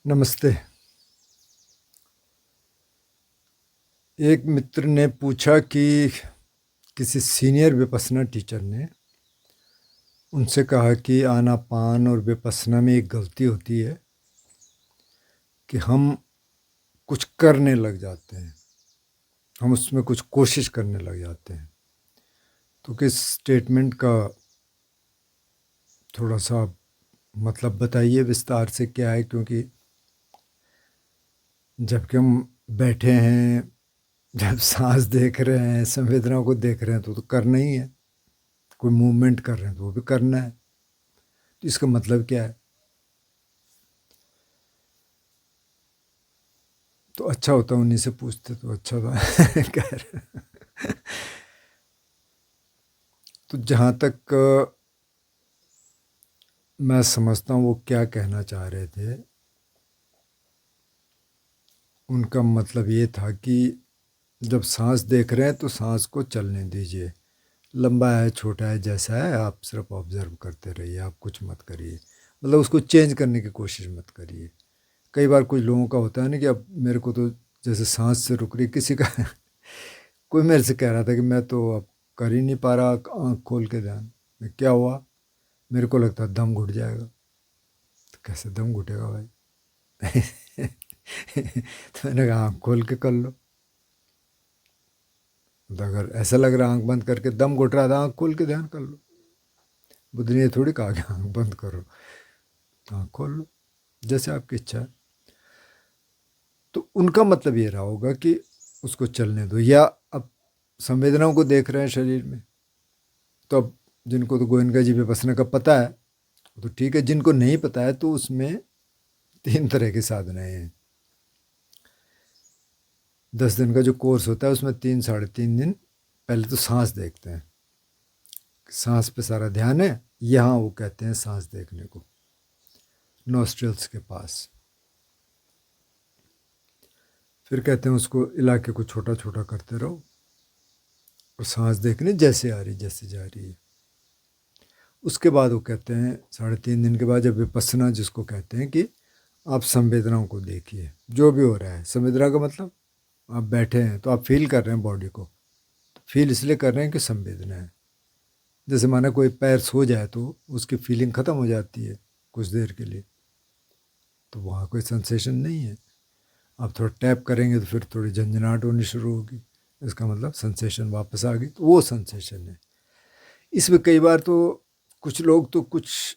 नमस्ते। एक मित्र ने पूछा कि किसी सीनियर विपश्यना टीचर ने उनसे कहा कि आनापान और विपश्यना में एक गलती होती है कि हम कुछ करने लग जाते हैं, हम उसमें कुछ कोशिश करने लग जाते हैं। तो किस स्टेटमेंट का थोड़ा सा मतलब बताइए विस्तार से क्या है, क्योंकि जबकि हम बैठे हैं, जब सांस देख रहे हैं, संवेदनाओं को देख रहे हैं तो करना ही है। कोई मूवमेंट कर रहे हैं तो वो भी करना है। तो इसका मतलब क्या है? तो अच्छा होता उन्हीं से पूछते तो अच्छा था। खैर, तो जहाँ तक मैं समझता हूँ वो क्या कहना चाह रहे थे, उनका मतलब ये था कि जब सांस देख रहे हैं तो सांस को चलने दीजिए। लंबा है, छोटा है, जैसा है आप सिर्फ ऑब्जर्व करते रहिए, आप कुछ मत करिए। मतलब उसको चेंज करने की कोशिश मत करिए। कई बार कुछ लोगों का होता है ना कि अब मेरे को तो जैसे सांस से रुक रही किसी का। कोई मेरे से कह रहा था कि मैं तो अब कर ही नहीं पा रहा आँख खोल के ध्यान। क्या हुआ? मेरे को लगता है दम घुट जाएगा। तो कैसे दम घुटेगा भाई? तो मैंने कहा आँख खोल के कर लो। तो अगर ऐसा लग रहा आँख बंद करके दम घुट रहा था, आँख खोल के ध्यान कर लो। बुद्ध ने ये थोड़ी कहा कि आँख बंद करो, आँख खोल लो, जैसे आपकी इच्छा है। तो उनका मतलब ये रहा होगा कि उसको चलने दो, या अब संवेदनाओं को देख रहे हैं शरीर में। तो अब जिनको तो गोयनका जी विपස්සना का पता है तो ठीक है, जिनको नहीं पता है तो उसमें 3 तरह की साधनाएं हैं। 10 दिन का जो कोर्स होता है उसमें 3 साढ़े 3 दिन पहले तो सांस देखते हैं। सांस पे सारा ध्यान है। यहाँ वो कहते हैं सांस देखने को, नोस्ट्रल्स के पास। फिर कहते हैं उसको इलाके को छोटा छोटा करते रहो और सांस देखने जैसे आ रही जैसे जा रही है। उसके बाद वो कहते हैं 3.5 दिन के बाद, जब विपස්සना जिसको कहते हैं कि आप संवेदनाओं को देखिए, जो भी हो रहा है। संवेदना का मतलब आप बैठे हैं तो आप फील कर रहे हैं बॉडी को, तो फील इसलिए कर रहे हैं कि संवेदना है। जैसे माना कोई पैर सो जाए तो उसकी फीलिंग ख़त्म हो जाती है कुछ देर के लिए, तो वहाँ कोई सेंसेशन नहीं है। आप थोड़ा टैप करेंगे तो फिर थोड़ी झंझनाहट होनी शुरू होगी, इसका मतलब सेंसेशन वापस आ गई, तो वो सेंसेशन है। इसमें कई बार तो कुछ लोग तो कुछ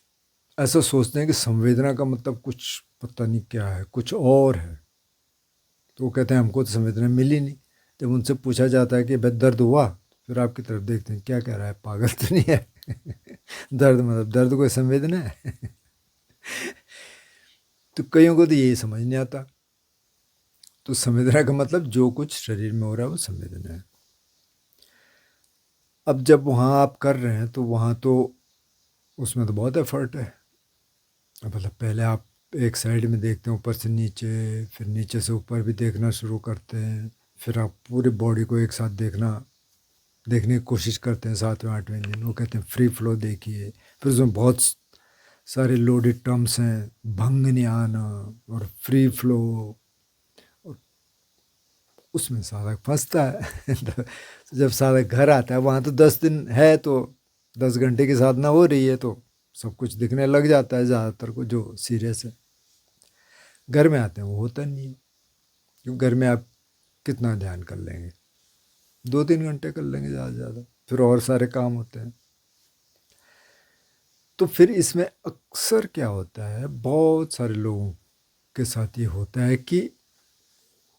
ऐसा सोचते हैं कि संवेदना का मतलब कुछ पता नहीं क्या है, कुछ और है। तो वो कहते हैं हमको तो संवेदना मिली नहीं। जब उनसे पूछा जाता है कि भाई दर्द हुआ, फिर आपकी तरफ देखते हैं क्या कह रहा है, पागल तो नहीं है? दर्द मतलब दर्द कोई संवेदना है? तो कईयों को तो यही समझ नहीं आता। तो संवेदना का मतलब जो कुछ शरीर में हो रहा है वो संवेदना है। अब जब वहाँ आप कर रहे हैं तो वहाँ तो उसमें तो बहुत एफर्ट है। मतलब पहले आप एक साइड में देखते हैं ऊपर से नीचे, फिर नीचे से ऊपर भी देखना शुरू करते हैं, फिर आप पूरी बॉडी को एक साथ देखने की कोशिश करते हैं 7वें 8वें दिन। वो कहते हैं फ्री फ्लो देखिए। फिर उसमें बहुत सारे लोडेड टर्म्स हैं, भंग न्यान और फ्री फ्लो। और उसमें साधक फंसता है। तो जब साधक घर आता है, वहाँ तो 10 दिन है तो 10 घंटे की साधना हो रही है, तो सब कुछ दिखने लग जाता है ज़्यादातर को जो सीरियस है। घर में आते हैं वो होता नहीं है, क्योंकि घर में आप कितना ध्यान कर लेंगे, 2 3 घंटे कर लेंगे ज़्यादा से ज़्यादा, फिर और सारे काम होते हैं। तो फिर इसमें अक्सर क्या होता है, बहुत सारे लोगों के साथ ये होता है कि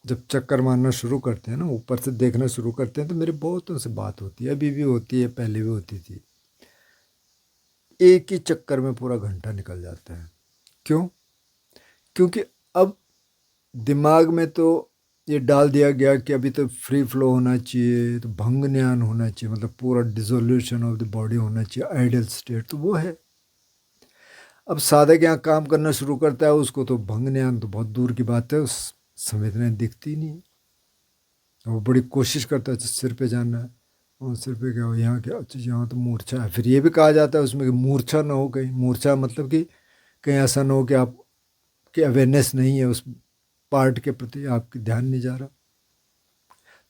जब चक्कर मारना शुरू करते हैं ना, ऊपर से देखना शुरू करते हैं, तो मेरे बहुतों से बात होती है, अभी भी होती है, पहले भी होती थी। एक ही चक्कर में पूरा घंटा निकल जाता है। क्यों? क्योंकि अब दिमाग में तो ये डाल दिया गया कि अभी तो फ्री फ्लो होना चाहिए, तो भंग न्यान होना चाहिए, मतलब पूरा डिसोल्यूशन ऑफ द बॉडी होना चाहिए, आइडियल स्टेट तो वो है। अब साधक यहाँ काम करना शुरू करता है, उसको तो भंग न्यान तो बहुत दूर की बात है, उस संवेदनाएं दिखती नहीं। वो बड़ी कोशिश करता है सिर पे जाना है, और सिर पे क्या हो, यहाँ क्या, अच्छा यहाँ तो मूर्छा है। फिर ये भी कहा जाता है उसमें कि मूर्छा ना हो कहीं। मूर्छा मतलब कि कहीं ऐसा ना हो कि आप कि अवेयरनेस नहीं है, उस पार्ट के प्रति आपकी ध्यान नहीं जा रहा,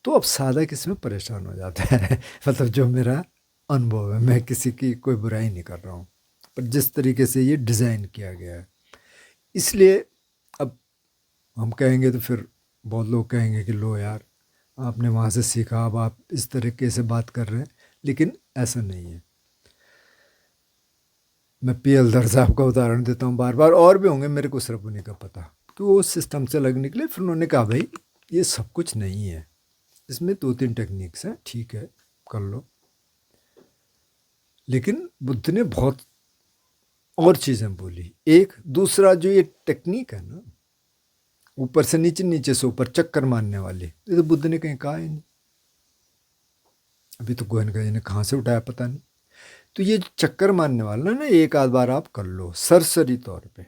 तो अब साधक इसमें परेशान हो जाता है। मतलब जो मेरा अनुभव है, मैं किसी की कोई बुराई नहीं कर रहा हूँ, पर जिस तरीके से ये डिज़ाइन किया गया है, इसलिए अब हम कहेंगे तो फिर बहुत लोग कहेंगे कि लो यार, आपने वहाँ से सीखा, अब आप इस तरीके से बात कर रहे हैं, लेकिन ऐसा नहीं है। मैं पीएल दर साहब का उदाहरण देता हूँ बार बार, और भी होंगे, मेरे को सिर्फ उन्हीं का पता, कि वो सिस्टम से अलग निकले, फिर उन्होंने कहा भाई ये सब कुछ नहीं है, इसमें 2-3 टेक्निक्स हैं, ठीक है कर लो। लेकिन बुद्ध ने बहुत और चीज़ें बोली। एक दूसरा जो ये टेक्निक है ना, ऊपर से नीचे, नीचे से ऊपर चक्कर मारने वाली, ये तो बुद्ध ने कहीं कहा ही नहीं। अभी तो गोयनका जी ने कहाँ से उठाया पता नहीं। तो ये चक्कर मारने वाला ना, एक आध बार आप कर लो सरसरी तौर पे,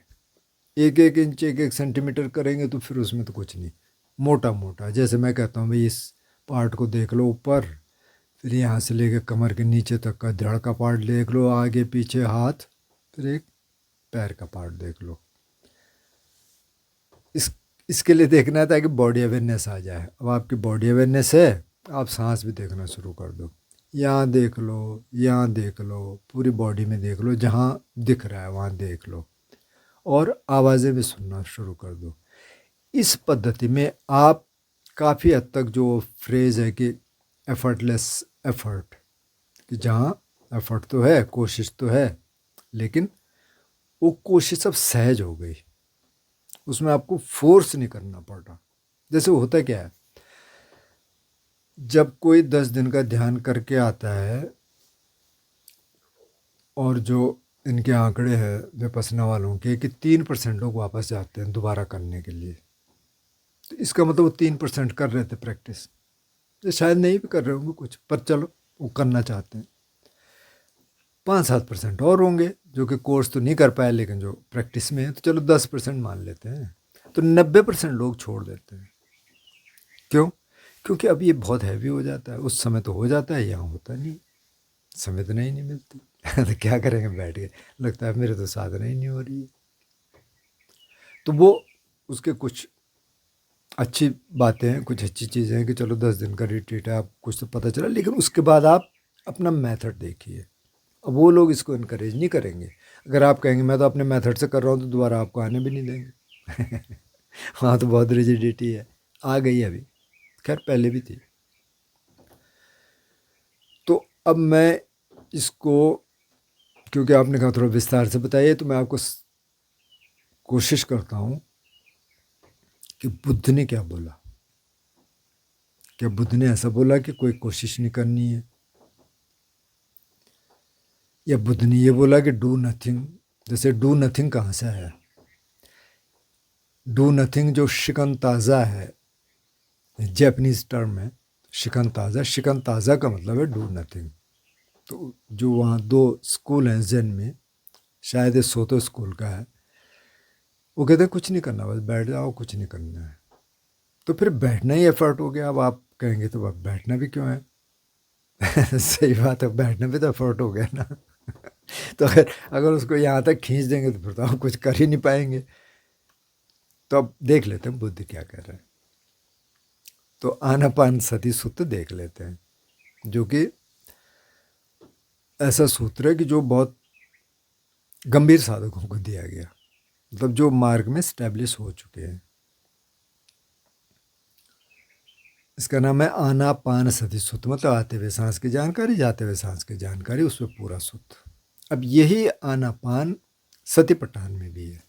1-1 इंच 1-1 सेंटीमीटर करेंगे तो फिर उसमें तो कुछ नहीं, मोटा मोटा। जैसे मैं कहता हूँ भाई इस पार्ट को देख लो ऊपर, फिर यहाँ से लेके कमर के नीचे तक का धड़ का पार्ट देख लो, आगे पीछे हाथ, फिर एक पैर का पार्ट देख लो। इसके लिए देखना है ताकि बॉडी अवेयरनेस आ जाए। अब आपकी बॉडी अवेयरनेस है, आप सांस भी देखना शुरू कर दो, यहाँ देख लो, यहाँ देख लो, पूरी बॉडी में देख लो, जहाँ दिख रहा है वहाँ देख लो, और आवाज़ें भी सुनना शुरू कर दो। इस पद्धति में आप काफ़ी हद तक, जो फ्रेज़ है कि एफर्टलेस एफर्ट, कि जहाँ एफर्ट तो है, कोशिश तो है, लेकिन वो कोशिश अब सहज हो गई, उसमें आपको फोर्स नहीं करना पड़ रहा। जैसे होता क्या है, जब कोई 10 दिन का ध्यान करके आता है, और जो इनके आंकड़े हैं विपස්සना वालों के कि 3% लोग वापस जाते हैं दोबारा करने के लिए, तो इसका मतलब वो 3% कर रहे थे प्रैक्टिस, तो शायद नहीं भी कर रहे होंगे कुछ, पर चलो वो करना चाहते हैं। 5-7% और होंगे जो कि कोर्स तो नहीं कर पाए, लेकिन जो प्रैक्टिस में है, तो चलो 10% मान लेते हैं, तो 90% लोग छोड़ देते हैं। क्यों? क्योंकि अब ये बहुत हैवी हो जाता है। उस समय तो हो जाता है, यहाँ होता नहीं, संवेदना ही नहीं मिलती। तो क्या करेंगे बैठ के, लगता है मेरे तो साधना ही नहीं हो रही है। तो वो उसके कुछ अच्छी बातें हैं, कुछ अच्छी चीज़ें हैं कि चलो 10 दिन का रिट्रीट है, आप कुछ तो पता चला, लेकिन उसके बाद आप अपना मेथड देखिए। अब वो लोग इसको इनकरेज नहीं करेंगे। अगर आप कहेंगे मैं तो अपने मेथड से कर रहा हूँ, तो दोबारा आपको आने भी नहीं देंगे। वहाँ तो बहुत रिजिडिटी है, आ गई अभी, खैर पहले भी थी। तो अब मैं इसको, क्योंकि आपने कहा थोड़ा विस्तार से बताइए, तो मैं आपको कोशिश करता हूँ कि बुद्ध ने क्या बोला। क्या बुद्ध ने ऐसा बोला कि कोई कोशिश नहीं करनी है, या बुद्ध ने ये बोला कि डू नथिंग? जैसे डू नथिंग कहाँ से आया? डू नथिंग जो शिकन ताज़ा है, जैपनीज टर्म है शिकन ताज़ा, शिकन ताज़ा का मतलब है डू नथिंग। तो जो वहाँ 2 स्कूल हैं ज़ेन में, शायद ये सोतो स्कूल का है, वो कहते हैं कुछ नहीं करना, बस बैठ जाओ, कुछ नहीं करना है। तो फिर बैठना ही एफर्ट हो गया। अब आप कहेंगे तो अब बैठना भी क्यों है? सही बात है, बैठने पे तो एफर्ट हो गया ना। तो अगर अगर उसको यहाँ तक खींच देंगे तो फिर तो आप कुछ कर ही नहीं पाएंगे। तो अब देख लेते हैं बुद्ध क्या कर रहे हैं। तो आनापान सती सूत्र देख लेते हैं, जो कि ऐसा सूत्र है कि जो बहुत गंभीर साधकों को दिया गया, मतलब जो मार्ग में स्टैब्लिश हो चुके हैं। इसका नाम है आनापान सती सूत्र, मतलब आते हुए सांस की जानकारी, जाते हुए सांस की जानकारी, उसमें पूरा सूत्र। अब यही आनापान सतिपट्ठान में भी है,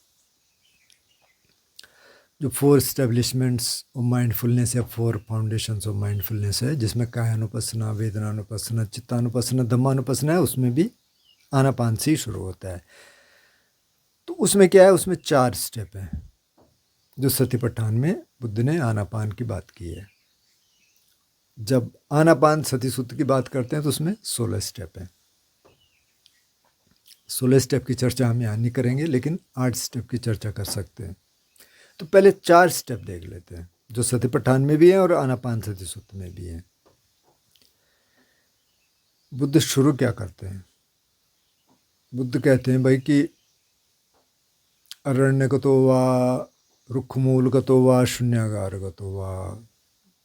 जो 4 स्टेब्लिशमेंट्स ऑफ माइंडफुलनेस या 4 फाउंडेशंस ऑफ माइंडफुलनेस है, जिसमें कायानुपස්සना, वेदनानुपස්සना, चित्तानुपස්සना, धम्मानुपස්සना है, उसमें भी आनापान से ही शुरू होता है। तो उसमें क्या है, उसमें 4 स्टेप हैं, जो सतिपट्ठान में बुद्ध ने आनापान की बात की है। जब आनापान सती सूत्र की बात करते हैं तो उसमें 16 स्टेप हैं। 16 स्टेप की चर्चा हम यहाँ नहीं करेंगे, लेकिन 8 स्टेप की चर्चा कर सकते हैं। तो पहले 4 स्टेप देख लेते हैं, जो सतिपट्ठान में भी हैं और आनापान सती सूत्र में भी हैं। बुद्ध शुरू क्या करते हैं? बुद्ध कहते हैं भाई कि अरण्यगतो वा रुक्खमूलगतो वा शून्यागारगतो वा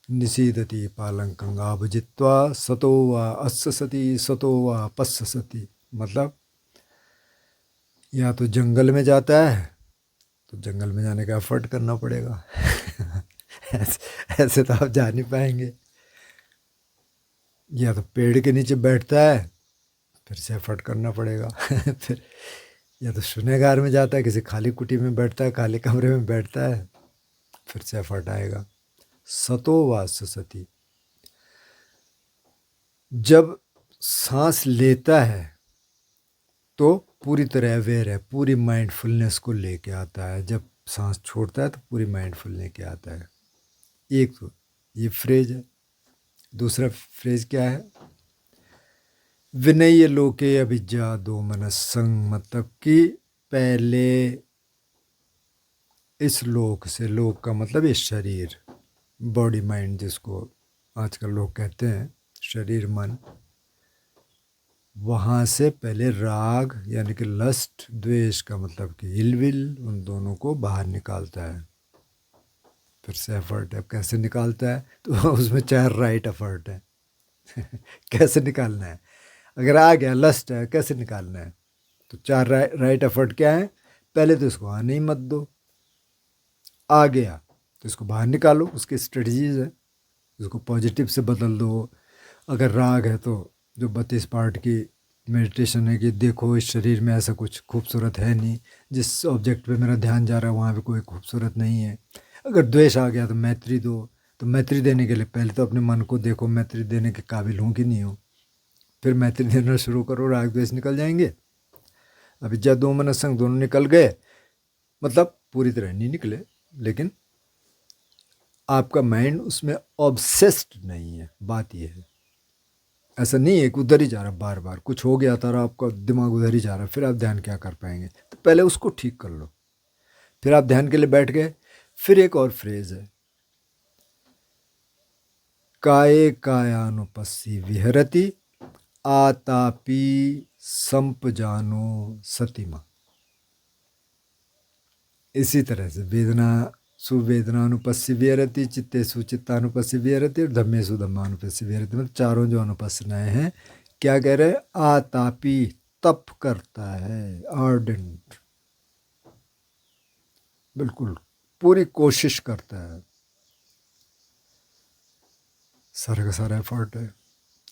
निषीदति पालंकंगा भुजित्वा सतो वा अस्ससति सतो वा पस्ससति। मतलब या तो जंगल में जाता है तो जंगल में जाने का एफर्ट करना पड़ेगा ऐसे तो आप जा नहीं पाएंगे। या तो पेड़ के नीचे बैठता है फिर से एफर्ट करना पड़ेगा फिर या तो शून्यगार में जाता है, किसी खाली कुटी में बैठता है, खाली कमरे में बैठता है, फिर से एफर्ट आएगा। सतो वा सती, जब सांस लेता है तो पूरी तरह अवेयर है, पूरी माइंडफुलनेस को लेके आता है। जब सांस छोड़ता है तो पूरी माइंडफुल लेके आता है। एक तो ये फ्रेज है। दूसरा फ्रेज क्या है? विनय लोके अभिज्ञा दो मनस्संग, मतलब कि पहले इस लोक से, लोक का मतलब इस शरीर, बॉडी माइंड जिसको आजकल लोग कहते हैं, शरीर मन, वहाँ से पहले राग यानी कि लस्ट, द्वेष का मतलब कि इलविल, उन दोनों को बाहर निकालता है। फिर से एफर्ट है। कैसे निकालता है? तो उसमें 4 राइट एफर्ट है कैसे निकालना है? अगर आ गया लस्ट है, कैसे निकालना है? तो 4 राइट एफर्ट क्या है? पहले तो इसको आने ही मत दो, आ गया तो इसको बाहर निकालो, उसकी स्ट्रेटजीज है। इसको पॉजिटिव से बदल दो। अगर राग है तो जो 32 पार्ट की मेडिटेशन है कि देखो इस शरीर में ऐसा कुछ खूबसूरत है नहीं, जिस ऑब्जेक्ट पे मेरा ध्यान जा रहा है वहाँ पे कोई खूबसूरत नहीं है। अगर द्वेष आ गया तो मैत्री दो। तो मैत्री देने के लिए पहले तो अपने मन को देखो, मैत्री देने के काबिल हूँ कि नहीं हूँ, फिर मैत्री देना शुरू करो, राग द्वेष निकल जाएंगे। अविद्या दो मनस्संग दोनों निकल गए, मतलब पूरी तरह नहीं निकले, लेकिन आपका माइंड उसमें ऑब्सेस्ड नहीं है। बात यह है, ऐसा नहीं है कि उधर ही जा रहा, बार बार कुछ हो गया था आपका दिमाग उधर ही जा रहा, फिर आप ध्यान क्या कर पाएंगे? तो पहले उसको ठीक कर लो, फिर आप ध्यान के लिए बैठ गए। फिर एक और फ्रेज है, काये कायानुपस्सी विहरति आतापि संपजानो सतिमा। इसी तरह से वेदना सुवेदनानुपस्सी विहरति, चित्ते सुचित्तानुपस्सी विहरति और धम्मेसु धम्मानुपस्सी विहरति। मतलब चारों जो अनुपस्सनाएं हैं, क्या कह रहे हैं? आतापी, तप करता है, आर्डेंट, बिल्कुल पूरी कोशिश करता है, सारा का सारा एफर्ट है।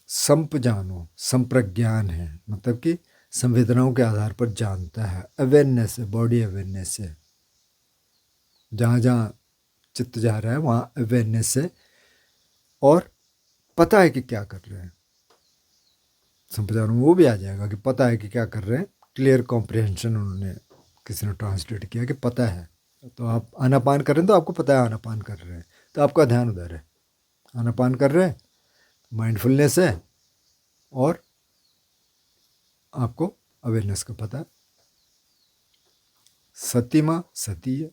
संपजानो, संप्रज्ञान है, मतलब कि संवेदनाओं के आधार पर जानता है, अवेयरनेस है, बॉडी अवेयरनेस है। जहाँ जहाँ चित्त जा रहा है वहाँ अवेयरनेस है और पता है कि क्या कर रहे हैं। संप्रजान में वो भी आ जाएगा कि पता है कि क्या कर रहे हैं। क्लियर कॉम्प्रिहेंशन उन्होंने किसी ने ट्रांसलेट किया कि पता है। तो आप आनापान कर रहे हैं तो आपको पता है आनापान कर रहे हैं, तो आपका ध्यान उधर है, आनापान कर रहे हैं, माइंडफुलनेस है और आपको अवेयरनेस का पता है। सतीमा, सती है,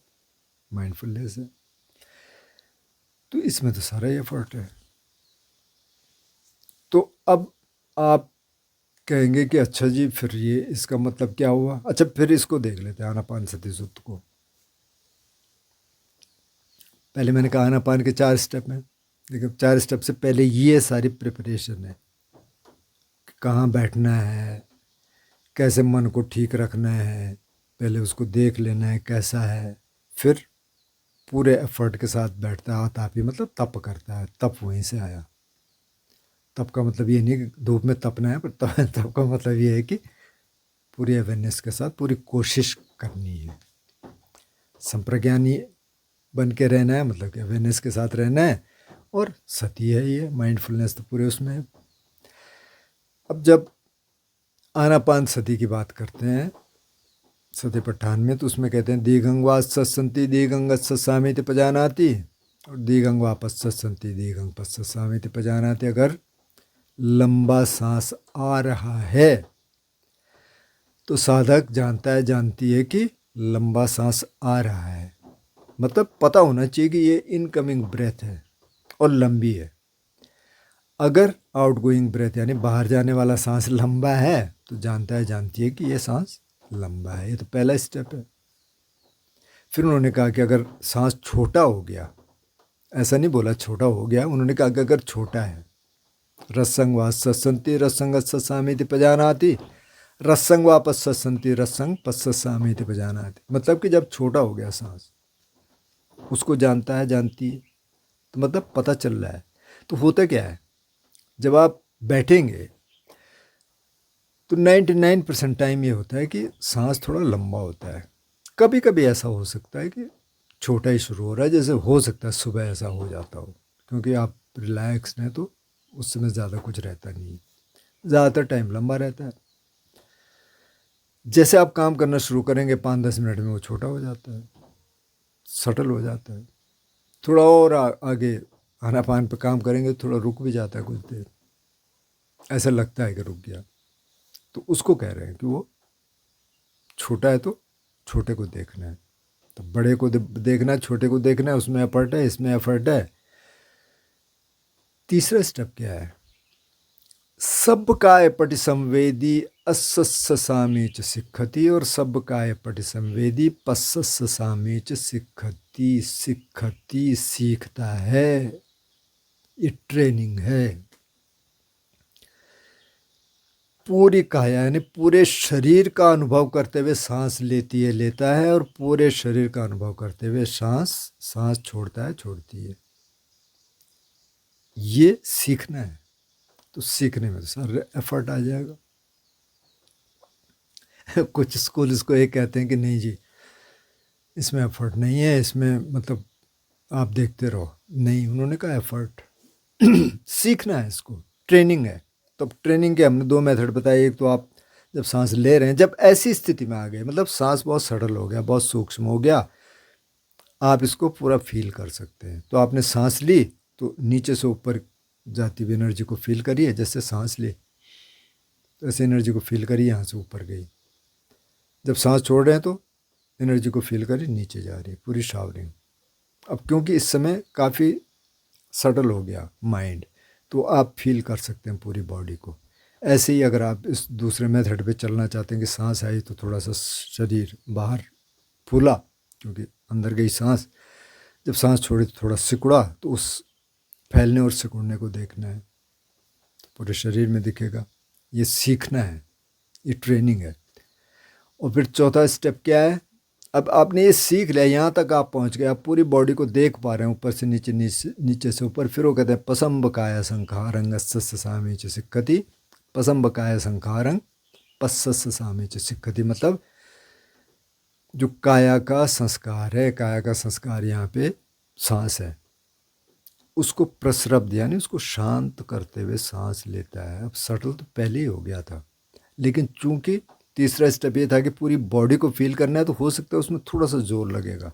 माइंडफुलनेस है। तो इसमें तो सारा ही एफर्ट है। तो अब आप कहेंगे कि अच्छा जी फिर ये इसका मतलब क्या हुआ? अच्छा फिर इसको देख लेते हैं, आनापान सती सूत्र को। पहले मैंने कहा आनापान के 4 स्टेप हैं, लेकिन 4 स्टेप से पहले ये सारी प्रिपरेशन है। कहाँ बैठना है, कैसे मन को ठीक रखना है, पहले उसको देख लेना है कैसा है, फिर पूरे एफर्ट के साथ बैठता है। तापी मतलब तप करता है, तप वहीं से आया। तप का मतलब ये नहीं कि धूप में तपना है, पर तप का मतलब ये है कि पूरी अवेयरनेस के साथ पूरी कोशिश करनी है। संप्रज्ञानी बन के रहना है, मतलब कि अवेयरनेस के साथ रहना है। और सती है ये, माइंडफुलनेस तो पूरे उसमें है। अब जब आनापान सती की बात करते हैं सती पठान में, तो उसमें कहते हैं दीघंगवा सत्संति दीघंग सत्सामिति पजानाति और दीघंगवा पश्संति दीघंग पश्सामिति पजानाति। अगर लंबा सांस आ रहा है तो साधक जानता है, जानती है कि लंबा सांस आ रहा है, मतलब पता होना चाहिए कि ये इनकमिंग ब्रेथ है और लंबी है। अगर आउटगोइंग ब्रेथ यानी बाहर जाने वाला सांस लंबा है तो जानता है, जानती है कि ये सांस लंबा है। ये तो पहला स्टेप है। फिर उन्होंने कहा कि अगर सांस छोटा हो गया, ऐसा नहीं बोला छोटा हो गया, उन्होंने कहा कि अगर छोटा है, रसंग वा सत्संति रसंग सत्सामीति पजानाति, रसंग वा पस्संति रसंग पस्ससामीति पजानाति। मतलब कि जब छोटा हो गया सांस, उसको जानता है, जानती है, तो मतलब पता चल रहा है। तो होता क्या है, जब आप बैठेंगे तो 99% टाइम ये होता है कि सांस थोड़ा लंबा होता है। कभी कभी ऐसा हो सकता है कि छोटा ही शुरू हो रहा है, जैसे हो सकता है सुबह ऐसा हो जाता हो, क्योंकि आप रिलैक्स हैं तो उस समय ज़्यादा कुछ रहता नहीं है, ज़्यादातर टाइम लंबा रहता है। जैसे आप काम करना शुरू करेंगे 5-10 मिनट में वो छोटा हो जाता है, सटल हो जाता है। थोड़ा और आगे आनापान पे काम करेंगे थोड़ा रुक भी जाता है कुछ देर, ऐसा लगता है कि रुक गया। तो उसको कह रहे हैं कि वो छोटा है तो छोटे को देखना है, तो बड़े को देखना है, छोटे को देखना है, उसमें एफर्ट है, इसमें एफर्ट है। तीसरा स्टेप क्या है, सब काय पटिसंवेदी अस्ससामीच सिक्खति, और सब काय पटिसंवेदी पस्ससामीच सिक्खति। सिक्खति सीखता है, ये ट्रेनिंग है। पूरी काया यानी पूरे शरीर का अनुभव करते हुए सांस लेती है, लेता है, और पूरे शरीर का अनुभव करते हुए सांस छोड़ता है, छोड़ती है। ये सीखना है। तो सीखने में तो सारा एफर्ट आ जाएगा। कुछ स्कूल इसको ये कहते हैं कि नहीं जी इसमें एफर्ट नहीं है, इसमें मतलब आप देखते रहो। नहीं, उन्होंने कहा एफर्ट सीखना है, इसको ट्रेनिंग है। तो ट्रेनिंग के हमने 2 मेथड बताए। एक तो आप जब सांस ले रहे हैं, जब ऐसी स्थिति में आ गए, मतलब सांस बहुत सटल हो गया, बहुत सूक्ष्म हो गया, आप इसको पूरा फील कर सकते हैं। तो आपने सांस ली तो नीचे से ऊपर जाती हुई एनर्जी को फील करिए, जैसे सांस ली तो ऐसे एनर्जी को फील करिए, यहाँ से ऊपर गई। जब सांस छोड़ रहे हैं तो एनर्जी को फील करिए, नीचे जा रही है, पूरी शावरिंग। अब क्योंकि इस समय काफ़ी सटल हो गया माइंड, तो आप फील कर सकते हैं पूरी बॉडी को। ऐसे ही अगर आप इस दूसरे मेथड पे चलना चाहते हैं कि सांस आई तो थोड़ा सा शरीर बाहर फूला, क्योंकि अंदर गई सांस, जब सांस छोड़ी तो थोड़ा सिकुड़ा, तो उस फैलने और सिकुड़ने को देखना है, तो पूरे शरीर में दिखेगा। ये सीखना है, ये ट्रेनिंग है। और फिर चौथा स्टेप क्या है, अब आपने ये सीख लिया, यहाँ तक आप पहुँच गए, आप पूरी बॉडी को देख पा रहे हैं ऊपर से नीचे, नीचे से ऊपर। फिर वो कहते हैं पसंबकाय संखारंग सस्सामी च सिक्खति, पसंबकाय संखारंग पस्ससामी च सिक्खति। मतलब जो काया का संस्कार है, काया का संस्कार यहाँ पे सांस है, उसको प्रसरब्ध यानी उसको शांत करते हुए सांस लेता है। अब सटल तो पहले ही हो गया था, लेकिन चूंकि तीसरा स्टेप ये था कि पूरी बॉडी को फील करना है, तो हो सकता है उसमें थोड़ा सा जोर लगेगा।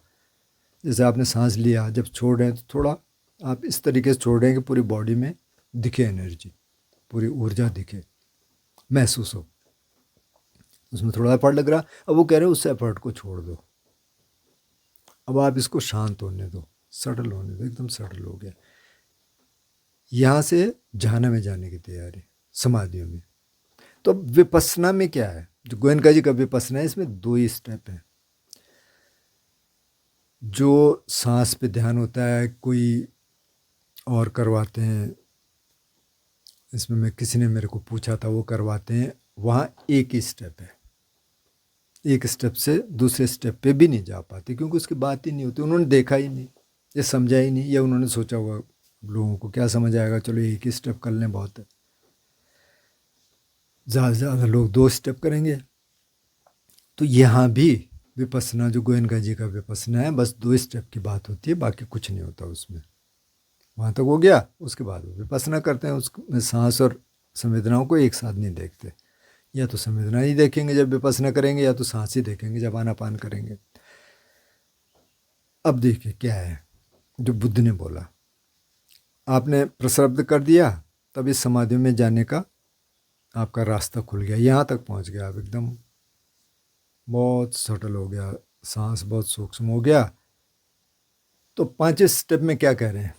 जैसे आपने सांस लिया, जब छोड़ रहे हैं तो थोड़ा आप इस तरीके से छोड़ रहे हैं कि पूरी बॉडी में दिखे एनर्जी, पूरी ऊर्जा दिखे, महसूस हो। उसमें थोड़ा एफर्ट लग रहा, अब वो कह रहे हैं उस एफर्ट को छोड़ दो, अब आप इसको शांत होने दो, सटल होने दो। एकदम सटल हो गया, यहाँ से ध्यान में जाने की तैयारी, समाधियों में। तो अब विपස්සना में क्या है, जो गोयनका जी का विपස්සना है, इसमें 2 ही स्टेप हैं। जो सांस पे ध्यान होता है, कोई और करवाते हैं, इसमें मैं किसी ने मेरे को पूछा था, वो करवाते हैं, वहाँ एक ही स्टेप है। एक स्टेप से दूसरे स्टेप पे भी नहीं जा पाते, क्योंकि उसकी बात ही नहीं होती, उन्होंने देखा ही नहीं, ये समझा ही नहीं, या उन्होंने सोचा हुआ लोगों को क्या समझ आएगा, चलो एक ही स्टेप कर लें बहुत है। ज़्यादा से ज़्यादा लोग 2 स्टेप करेंगे। तो यहाँ भी विपස්සना, जो गोयनका जी का विपස්සना है, बस 2 स्टेप की बात होती है, बाकी कुछ नहीं होता उसमें। वहाँ तक हो गया, उसके बाद वो विपස්සना करते हैं, उसमें सांस और संवेदनाओं को एक साथ नहीं देखते। या तो संवेदना ही देखेंगे जब विपස්සना करेंगे, या तो सांस ही देखेंगे जब आनापान करेंगे। अब देखिए क्या है जो बुद्ध ने बोला, आपने प्रसरब्ध कर दिया, तब इस समाधि में जाने का आपका रास्ता खुल गया, यहाँ तक पहुँच गया, आप एकदम बहुत सटल हो गया, सांस बहुत सूक्ष्म हो गया। तो 5वें स्टेप में क्या कह रहे हैं,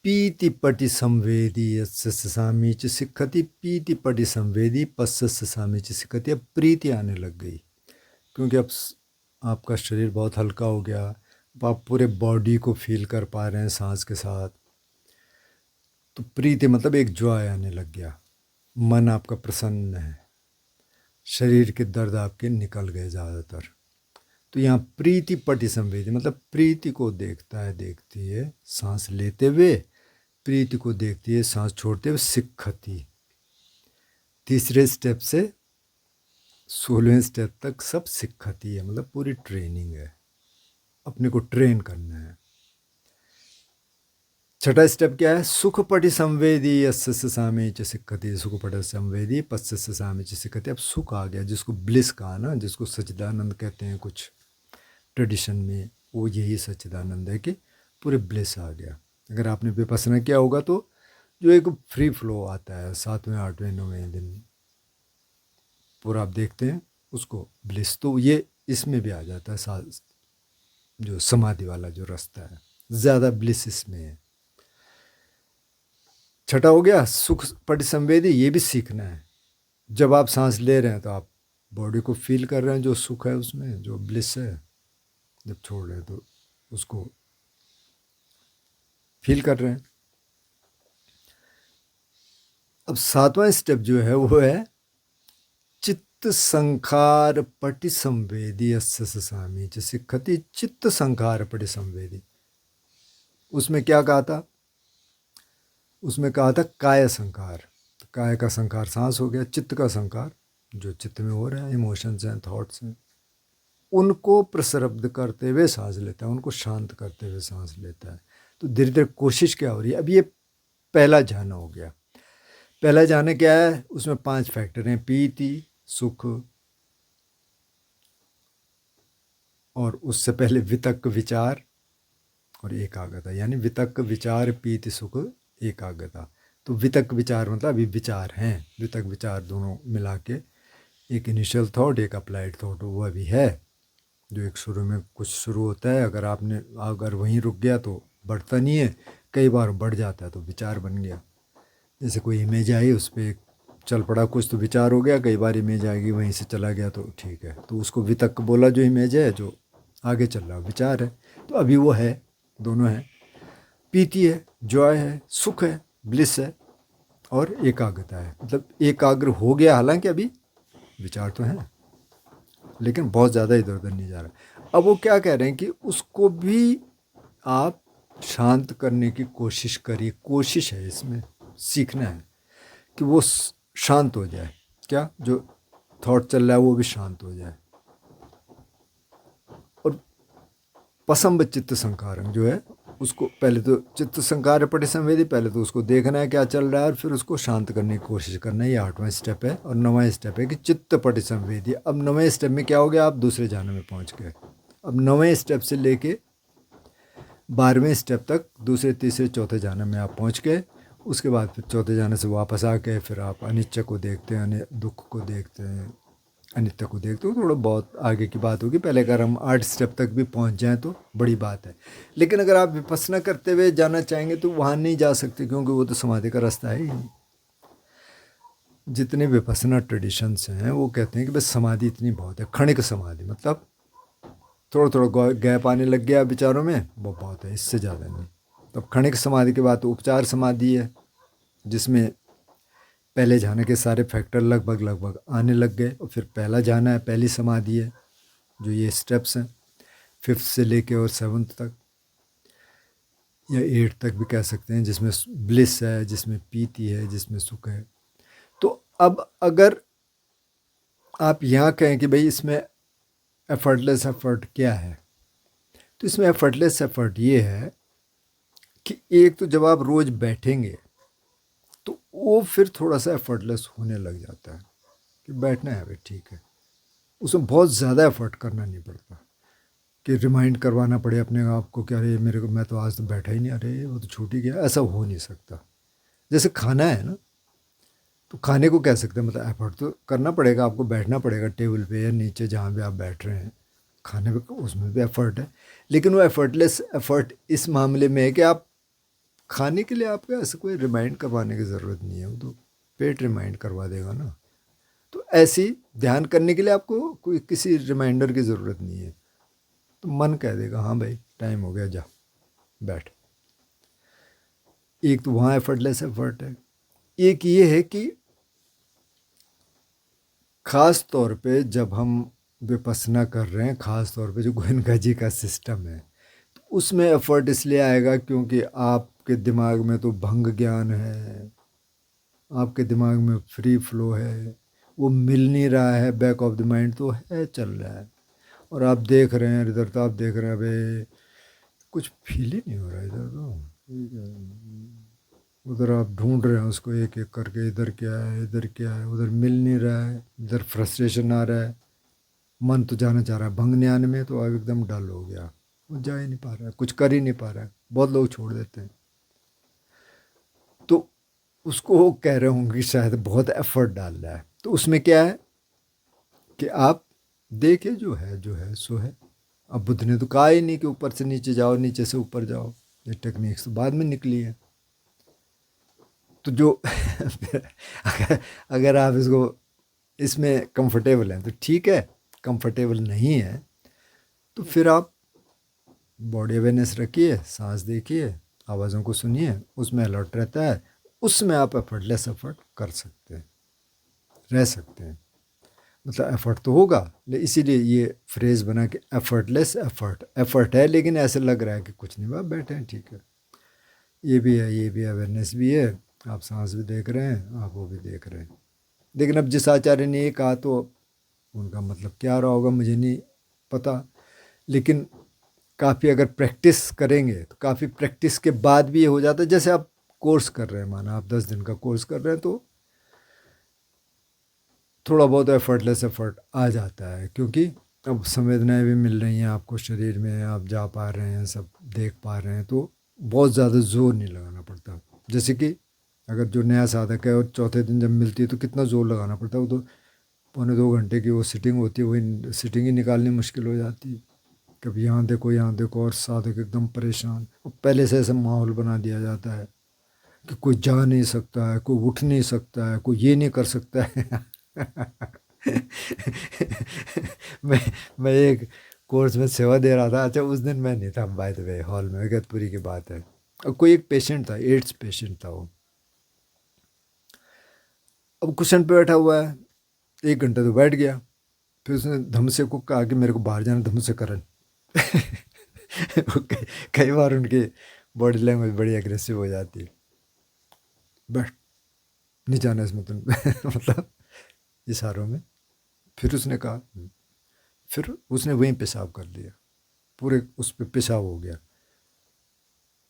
पीति पटि संवेदी यस्सामी च सिक्खति, पीति पटि संवेदी पस्ससामी च सिक्खति। अब प्रीति आने लग गई, क्योंकि अब आपका शरीर बहुत हल्का हो गया, अब आप पूरे बॉडी को फील कर पा रहे हैं सांस के साथ। तो प्रीति मतलब एक जॉय आने लग गया, मन आपका प्रसन्न है, शरीर के दर्द आपके निकल गए ज़्यादातर। तो यहाँ प्रीति पटि संवेदी मतलब प्रीति को देखता है, देखती है सांस लेते हुए, प्रीति को देखती है सांस छोड़ते हुए, सिक्खति। तीसरे स्टेप से 16वें स्टेप तक सब सिक्खती है, मतलब पूरी ट्रेनिंग है, अपने को ट्रेन करना है। छठा स्टेप क्या है? सुख पटि संवेदी यस्य सामे च सिक्खति, सुख पटि संवेदी पश्य सामे च सिक्खति। अब सुख आ गया, जिसको ब्लिस कहा ना, जिसको सच्चिदानंद कहते हैं कुछ ट्रेडिशन में, वो यही सच्चिदानंद है कि पूरे ब्लिस आ गया। अगर आपने विपස්සना किया होगा तो जो एक फ्री फ्लो आता है 7वें 8वें 9वें दिन पूरा आप देखते हैं उसको ब्लिस, तो ये इसमें भी आ जाता है, जो समाधि वाला जो रास्ता है, ज़्यादा ब्लिस इसमें है। छठा हो गया सुख पटि संवेदी, ये भी सीखना है। जब आप सांस ले रहे हैं तो आप बॉडी को फील कर रहे हैं, जो सुख है उसमें, जो ब्लिस है। जब छोड़ रहे हैं तो उसको फील कर रहे हैं। अब 7वां स्टेप जो है वो है चित्त संखार पटि संवेदी यस्य सामी च सिक्खति। चित्त संखार पटि संवेदी, उसमें क्या कहा था? उसमें कहा था काय संकार। तो काय का संकार सांस हो गया, चित्त का संकार जो चित्त में हो रहा है, इमोशंस हैं, थॉट्स हैं, उनको प्रसरब्ध करते हुए सांस लेता है, उनको शांत करते हुए सांस लेता है। तो धीरे धीरे कोशिश क्या हो रही है? अब ये पहला ध्यान हो गया। पहला ध्यान क्या है? उसमें 5 फैक्टर हैं, पीति, सुख, और उससे पहले वितक्क विचार और एकाग्रता, यानी वितक्क विचार पीति सुख एकाग्रता। तो वितक्क विचार मतलब अभी विचार हैं, वितक्क विचार दोनों मिला के एक इनिशियल थॉट, एक अप्लाइड थॉट, वो अभी है। जो एक शुरू में कुछ शुरू होता है, अगर वहीं रुक गया तो बढ़ता नहीं है, कई बार बढ़ जाता है तो विचार बन गया। जैसे कोई इमेज आई, उस पर चल पड़ा कुछ तो विचार हो गया, कई बार इमेज आएगी वहीं से चला गया तो ठीक है, तो उसको वितक्क बोला। जो इमेज है जो आगे चल रहा विचार है, तो अभी वो है, दोनों है, पीति है, जॉय है, सुख है, ब्लिस है, और एकाग्रता है। मतलब एकाग्र हो गया, हालांकि अभी विचार तो हैं लेकिन बहुत ज़्यादा इधर उधर नहीं जा रहा। अब वो क्या कह रहे हैं कि उसको भी आप शांत करने की कोशिश करिए। कोशिश है इसमें, सीखना है कि वो शांत हो जाए। क्या जो थॉट चल रहा है वो भी शांत हो जाए। और पसंब चित्त संकारम जो है, उसको पहले तो चित्त संकार पटि संवेदी, पहले तो उसको देखना है क्या चल रहा है और फिर उसको शांत करने की कोशिश करना है। ये 8वां स्टेप है। और 9वां स्टेप है कि चित्त पटि संवेदी। अब 9वें स्टेप में क्या हो गया? आप दूसरे ध्यान में पहुंच गए। अब 9वें स्टेप से लेके 12वें स्टेप तक दूसरे तीसरे चौथे ध्यान में आप पहुंच गए। उसके बाद फिर चौथे ध्यान से वापस आके फिर आप अनिच्च को देखते हैं, दुख को देखते हैं, अनित्य को देखते हो। थोड़ा बहुत आगे की बात होगी। पहले अगर हम 8 स्टेप तक भी पहुंच जाएं तो बड़ी बात है। लेकिन अगर आप विपස්සना करते हुए जाना चाहेंगे तो वहाँ नहीं जा सकते, क्योंकि वो तो समाधि का रास्ता है ही नहीं। जितने विपස්සना ट्रेडिशंस हैं वो कहते हैं कि बस समाधि इतनी बहुत है, क्षणिक समाधि, मतलब थोड़ा थोड़ा गैप आने लग गया विचारों में, वो बहुत है, इससे ज़्यादा नहीं। तो क्षणिक समाधि के बाद तो उपचार समाधि है, जिसमें पहले जाने के सारे फैक्टर लगभग आने लग गए, और फिर पहला जाना है, पहली समाधि है, जो ये स्टेप्स हैं 5th से लेके और 7th तक या 8th तक भी कह सकते हैं, जिसमें ब्लिस है, जिसमें पीति है, जिसमें सुख है। तो अब अगर आप यहाँ कहें कि भाई इसमें एफर्टलेस एफर्ट क्या है, तो इसमें एफर्टलेस एफर्ट ये है कि एक तो जब आप रोज़ बैठेंगे तो वो फिर थोड़ा सा एफर्टलेस होने लग जाता है कि बैठना है भाई, ठीक है। उसमें बहुत ज़्यादा एफर्ट करना नहीं पड़ता कि रिमाइंड करवाना पड़े अपने आप को कि अरे मेरे को, मैं तो आज तो बैठा ही नहीं, अरे वो तो छूट ही गया। ऐसा हो नहीं सकता। जैसे खाना है ना, तो खाने को कह सकते हैं, मतलब एफर्ट तो करना पड़ेगा, आपको बैठना पड़ेगा टेबल पे या नीचे जहाँ भी आप बैठ रहे हैं, खाने पे उसमें भी एफर्ट है। लेकिन वो एफर्टलेस एफर्ट इस मामले में है कि आप खाने के लिए आपको ऐसे कोई रिमाइंड करवाने की ज़रूरत नहीं है, वो तो पेट रिमाइंड करवा देगा ना। तो ऐसी ध्यान करने के लिए आपको कोई किसी रिमाइंडर की ज़रूरत नहीं है। तो मन कह देगा हाँ भाई टाइम हो गया, जा बैठ। एक तो वहाँ एफर्टलेस एफर्ट है। एक ये है कि ख़ास तौर पे जब हम विपස්සना कर रहे हैं, ख़ास तौर पे जो गोयनका जी का सिस्टम है, तो उसमें एफर्ट इसलिए आएगा क्योंकि आपके दिमाग में तो भंग ज्ञान है, आपके दिमाग में फ्री फ्लो है, वो मिल नहीं रहा है, बैक ऑफ द माइंड तो है, चल रहा है, और आप देख रहे हैं इधर, तो आप देख रहे हैं भाई कुछ फील ही नहीं हो रहा इधर, तो ठीक है। उधर आप ढूंढ रहे हैं उसको एक एक करके, इधर क्या है, इधर क्या है, उधर मिल नहीं रहा है, इधर फ्रस्ट्रेशन आ रहा है, मन तो जाना चाह रहा है भंग ज्ञान में, तो अब एकदम डल हो गया, वो जा ही नहीं पा रहा है, कुछ कर ही नहीं पा रहा है, बहुत लोग छोड़ देते हैं। तो उसको वो कह रहे होंगे शायद बहुत एफर्ट डाल रहा है। तो उसमें क्या है कि आप देखे जो है सो है। अब बुद्ध ने तो कहा ही नहीं कि ऊपर से नीचे जाओ, नीचे से ऊपर जाओ, ये टेक्निक्स तो बाद में निकली है। तो जो अगर आप इसको इसमें कंफर्टेबल हैं तो ठीक है, कंफर्टेबल नहीं है तो फिर आप बॉडी अवेयरनेस रखिए, सांस देखिए, आवाज़ों को सुनिए, उसमें अलर्ट रहता है, उसमें आप एफर्टलेस एफर्ट कर सकते हैं, रह सकते हैं। मतलब एफर्ट तो होगा, लेकिन इसीलिए ये फ्रेज़ बना कि एफर्टलेस एफर्ट, एफर्ट है लेकिन ऐसे लग रहा है कि कुछ नहीं, आप बैठे हैं, ठीक है। ये भी है, ये भी अवेयरनेस भी है, आप सांस भी देख रहे हैं, आप वो भी देख रहे हैं। लेकिन अब जिस आचार्य ने ये कहा तो उनका मतलब क्या रहा होगा मुझे नहीं पता, लेकिन काफ़ी अगर प्रैक्टिस करेंगे तो काफ़ी प्रैक्टिस के बाद भी ये हो जाता है। जैसे आप कोर्स कर रहे हैं, माना आप 10 दिन का कोर्स कर रहे हैं, तो थोड़ा बहुत एफर्टलेस एफर्ट आ जाता है, क्योंकि अब संवेदनाएं भी मिल रही हैं आपको शरीर में, आप जा पा रहे हैं, सब देख पा रहे हैं, तो बहुत ज़्यादा जोर नहीं लगाना पड़ता। जैसे कि अगर जो नया साधक है और चौथे दिन जब मिलती है तो कितना जोर लगाना पड़ता है, वो तो 1.25 घंटे की वो सिटिंग होती है, वही सिटिंग ही निकालनी मुश्किल हो जाती है। कभी यहाँ देखो, यहाँ देखो, और साधक एकदम परेशान, और पहले से ऐसा माहौल बना दिया जाता है कि कोई जा नहीं सकता है, कोई उठ नहीं सकता है, कोई ये नहीं कर सकता है। मैं मैं एक कोर्स में सेवा दे रहा था, अच्छा उस दिन मैं नहीं था बाय द वे, हॉल में, इगतपुरी की बात है, और कोई एक पेशेंट था, एड्स पेशेंट था वो। अब कुशन पे बैठा हुआ है, 1 घंटा तो बैठ गया, फिर उसने धमसे को कहा कि मेरे को बाहर जाना, धमसे करन। कई बार उनकी बॉडी लैंग्वेज बड़ी एग्रेसिव हो जाती है, बैठ, नहीं जाना इसमें तुम। मतलब इशारों में। फिर उसने कहा, फिर उसने वहीं पेशाब कर लिया, पूरे उस पर पेशाब हो गया,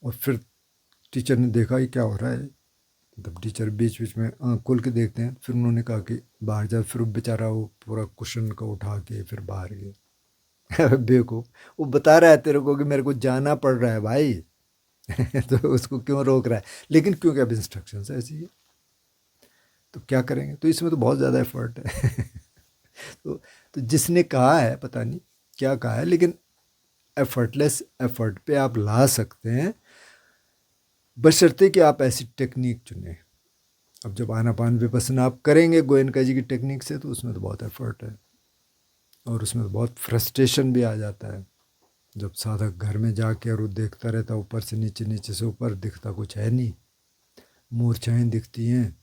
और फिर टीचर ने देखा ये क्या हो रहा है, तब टीचर बीच बीच में आँख खोल के देखते हैं, फिर उन्होंने कहा कि बाहर जा, फिर बेचारा वो पूरा कुशन को उठा के फिर बाहर गया। बेवकूफ़, वो बता रहा है तेरे को कि मेरे को जाना पड़ रहा है भाई। तो उसको क्यों रोक रहा है, लेकिन क्योंकि अब इंस्ट्रक्शंस ऐसी है, तो क्या करेंगे, तो इसमें तो बहुत ज़्यादा एफर्ट है। तो जिसने कहा है पता नहीं क्या कहा है, लेकिन एफर्टलेस एफर्ट पे आप ला सकते हैं, बशर्ते कि आप ऐसी टेक्निक चुनें। अब जब आनापान विपස්සना आप करेंगे गोयनका जी की टेक्निक से, तो उसमें तो बहुत एफर्ट है, और उसमें तो बहुत फ्रस्ट्रेशन भी आ जाता है। जब साधक घर में जाके और वो देखता रहता ऊपर से नीचे, नीचे से ऊपर, दिखता कुछ है नहीं, मूर्छाएँ दिखती हैं,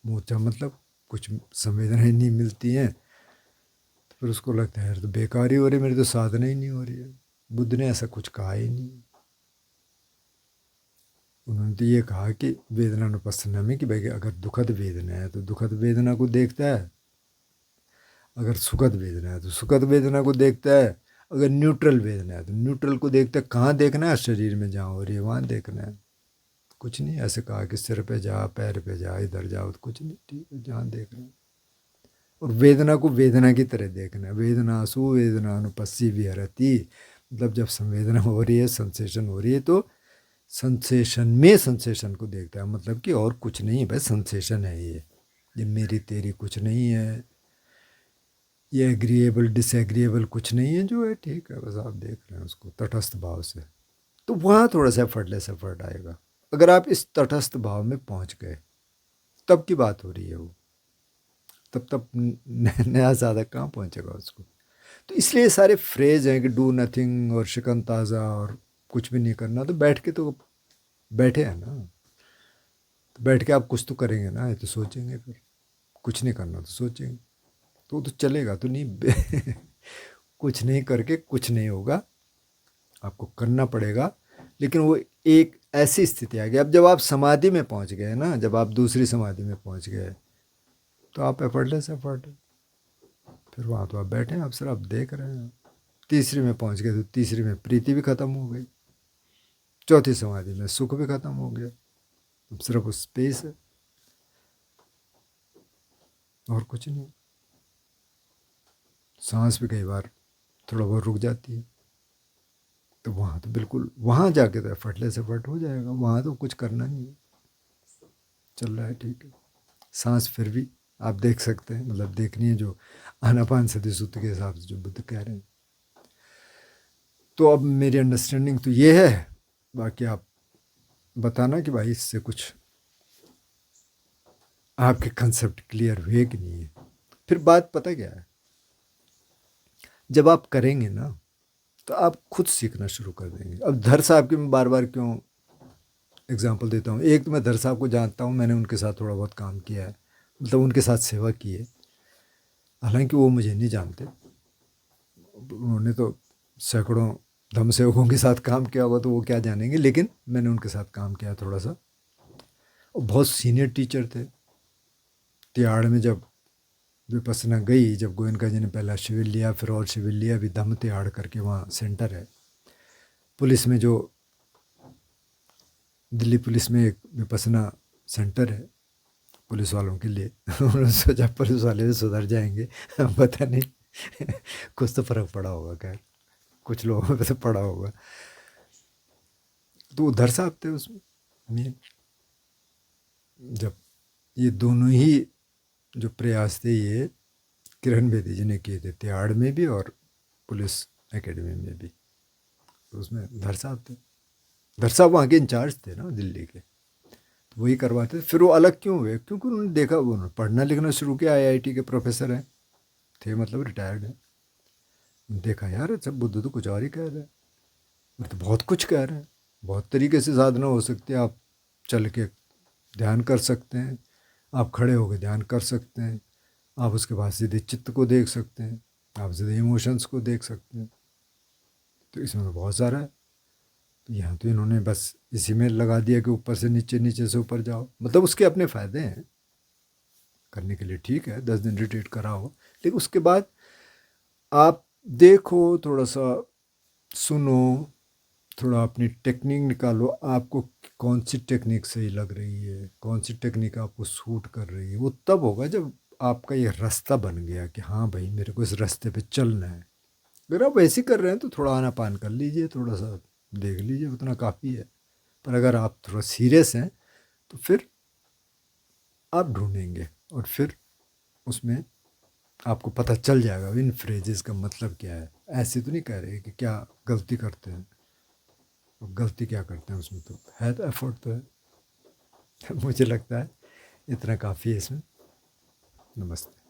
मूर्छा मतलब कुछ संवेदनाएँ नहीं मिलती हैं, तो फिर उसको लगता है यार तो बेकार ही हो रही है, मेरी तो साधना ही नहीं हो रही है। बुद्ध ने ऐसा कुछ कहा ही नहीं, उन्होंने तो ये कहा कि वेदनानुपස්සना में कि भाई अगर दुखद वेदना है तो दुखद वेदना को देखता है, अगर सुखद वेदना है तो सुखद वेदना को देखता है, अगर न्यूट्रल वेदना है तो न्यूट्रल को देखता है। कहाँ देखना है, शरीर में जहाँ हो रही है वहाँ देखना है, कुछ नहीं ऐसे कहा कि सिर पे जा, पैर पे जा, इधर जाओ, तो कुछ नहीं, ठीक है जहाँ देख रहे हैं। और वेदना को वेदना की तरह देखना है, वेदना सुवेदना अनुपस्सी विहरती, मतलब जब संवेदना हो रही है, सेंसेशन हो रही है, तो सेंसेशन में सेंसेशन को देखता है, मतलब कि और कुछ नहीं है भाई, सेंसेशन है ये मेरी तेरी कुछ नहीं है, ये एग्रीएबल डिसएग्रीएबल कुछ नहीं है, जो है ठीक है, बस आप देख रहे हैं उसको तटस्थ भाव से। तो वहाँ थोड़ा सा एफर्टलेस एफर्ट आएगा। अगर आप इस तटस्थ भाव में पहुँच गए, तब की बात हो रही है वो, तब नया साधक कहाँ पहुँचेगा उसको। तो इसलिए सारे फ्रेज हैं कि डू नथिंग और शिकन ताज़ा और कुछ भी नहीं करना। तो बैठ के तो बैठे हैं ना, तो बैठ के आप कुछ तो करेंगे ना, ये तो सोचेंगे। फिर कुछ नहीं करना तो सोचेंगे, तो वो तो चलेगा तो नहीं। कुछ नहीं करके कुछ नहीं होगा, आपको करना पड़ेगा। लेकिन वो एक ऐसी स्थिति आ गई, अब जब आप समाधि में पहुंच गए ना, जब आप दूसरी समाधि में पहुंच गए, तो आप एफर्टलेस एफर्ट, फिर वहाँ तो आप बैठे हैं, आप सिर्फ आप देख रहे हैं। तीसरी में पहुंच गए तो तीसरी में प्रीति भी ख़त्म हो गई, चौथी समाधि में सुख भी ख़त्म हो गया। अब सिर्फ उस स्पेस है और कुछ नहीं। सांस भी कई बार थोड़ा बहुत रुक जाती है, तो वहाँ तो बिल्कुल, वहाँ जाके तो एफर्टलेस एफर्ट हो जाएगा, वहाँ तो कुछ करना नहीं है, चल रहा है ठीक है। सांस फिर भी आप देख सकते हैं, मतलब देखनी है जो आनापान सति सूत्र के हिसाब से जो बुद्ध कह रहे हैं। तो अब मेरी अंडरस्टैंडिंग तो ये है, बाकी आप बताना कि भाई इससे कुछ आपके कंसेप्ट क्लियर हुए कि नहीं है। फिर बात पता क्या है, जब आप करेंगे ना तो आप खुद सीखना शुरू कर देंगे। अब धर साहब की मैं बार बार क्यों एग्जांपल देता हूँ, एक तो मैं धर साहब को जानता हूँ, मैंने उनके साथ थोड़ा बहुत काम किया है, मतलब उनके साथ सेवा की है। हालांकि वो मुझे नहीं जानते, उन्होंने तो सैकड़ों धम्म सेवकों के साथ काम किया होगा, तो वो क्या जानेंगे, लेकिन मैंने उनके साथ काम किया थोड़ा सा। और बहुत सीनियर टीचर थे। तिहाड़ में जब विपसना गई, जब गोयनका जी ने पहला शिविर लिया, फिर और शिविर लिया, अभी धम्म तिहाड़ करके वहाँ सेंटर है। पुलिस में जो दिल्ली पुलिस में एक विपसना सेंटर है पुलिस वालों के लिए। उन्होंने सोचा पुलिस वाले भी सुधर जाएंगे। पता नहीं, कुछ तो फर्क पड़ा होगा, खैर कुछ लोगों पे तो पड़ा होगा। तो उधर साहब थे उसमें मेन। जब ये दोनों ही जो प्रयास थे, ये किरण बेदी जी ने किए थे, तिहाड़ में भी और पुलिस एकेडमी में भी, तो उसमें धर साहब थे। धर साहब वहाँ के इंचार्ज थे ना दिल्ली के, तो वही करवाते थे। फिर वो अलग क्यों हुए, क्योंकि उन्होंने देखा, उन्होंने पढ़ना लिखना शुरू किया, आईआईटी के प्रोफेसर हैं, थे मतलब रिटायर्ड हैं। देखा यार अच्छा बुद्ध तो कुछ और ही कह रहे हैं, वो तो बहुत कुछ कह रहे हैं, बहुत तरीके से साधना हो सकती है। आप चल के ध्यान कर सकते हैं, आप खड़े होकर ध्यान कर सकते हैं, आप उसके बाद सीधे चित्त को देख सकते हैं, आप सीधे इमोशंस को देख सकते हैं। तो इसमें तो बहुत सारा है। तो यहाँ तो इन्होंने बस इसी में लगा दिया कि ऊपर से नीचे, नीचे से ऊपर जाओ। मतलब उसके अपने फ़ायदे हैं, करने के लिए ठीक है, 10 दिन रिट्रीट कराओ, लेकिन उसके बाद आप देखो, थोड़ा सा सुनो, थोड़ा अपनी टेक्निक निकालो, आपको कौन सी टेक्निक सही लग रही है, कौन सी टेक्निक आपको सूट कर रही है। वो तब होगा जब आपका ये रास्ता बन गया कि हाँ भाई मेरे को इस रास्ते पे चलना है। अगर आप वैसे कर रहे हैं तो थोड़ा आनापान कर लीजिए, थोड़ा सा देख लीजिए, उतना काफ़ी है। पर अगर आप थोड़ा सीरियस हैं तो फिर आप ढूंढेंगे, और फिर उसमें आपको पता चल जाएगा इन फ्रेजेस का मतलब क्या है। ऐसे तो नहीं कह रहे कि क्या गलती करते हैं, और गलती क्या करते हैं उसमें तो है, तो एफर्ट तो है। मुझे लगता है इतना काफ़ी है इसमें। नमस्ते।